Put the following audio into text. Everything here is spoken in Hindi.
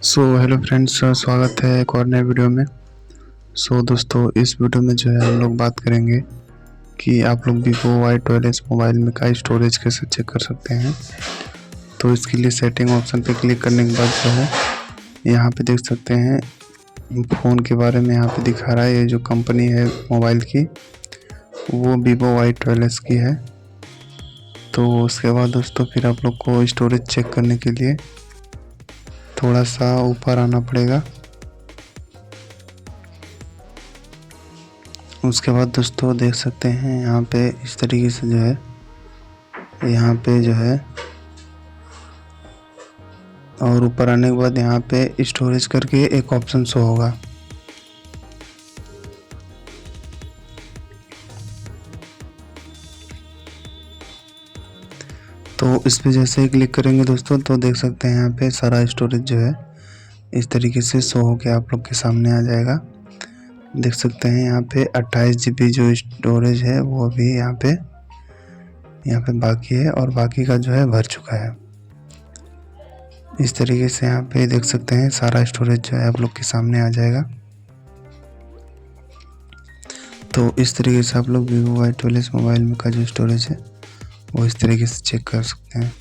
हेलो फ्रेंड्स, स्वागत है एक और नए वीडियो में। दोस्तों, इस वीडियो में जो है हम लोग बात करेंगे कि आप लोग वीवो Y12s मोबाइल में का स्टोरेज कैसे चेक कर सकते हैं। तो इसके लिए सेटिंग ऑप्शन पे क्लिक करने के बाद जो है यहाँ पे देख सकते हैं फ़ोन के बारे में यहाँ पे दिखा रहा है। ये जो कंपनी है मोबाइल की वो वीवो Y12s की है। तो उसके बाद दोस्तों फिर आप लोग को स्टोरेज चेक करने के लिए थोड़ा सा ऊपर आना पड़ेगा। उसके बाद दोस्तों देख सकते हैं यहाँ पे इस तरीके से जो है यहाँ पे जो है और ऊपर आने के बाद यहाँ पे स्टोरेज करके एक ऑप्शन शो होगा। तो इस पे जैसे ही क्लिक करेंगे दोस्तों तो देख सकते हैं यहाँ पे सारा स्टोरेज जो है इस तरीके से शो होकर आप लोग के सामने आ जाएगा। देख सकते हैं यहाँ पे 28 GB जो स्टोरेज है वो भी यहाँ पे बाकी है और बाकी का जो है भर चुका है। इस तरीके से यहाँ पे देख सकते हैं सारा स्टोरेज जो है आप लोग के सामने आ जाएगा। तो इस तरीके से आप लोग वीवो Y12s मोबाइल में का जो स्टोरेज है वो इस तरीके से चेक कर सकते हैं।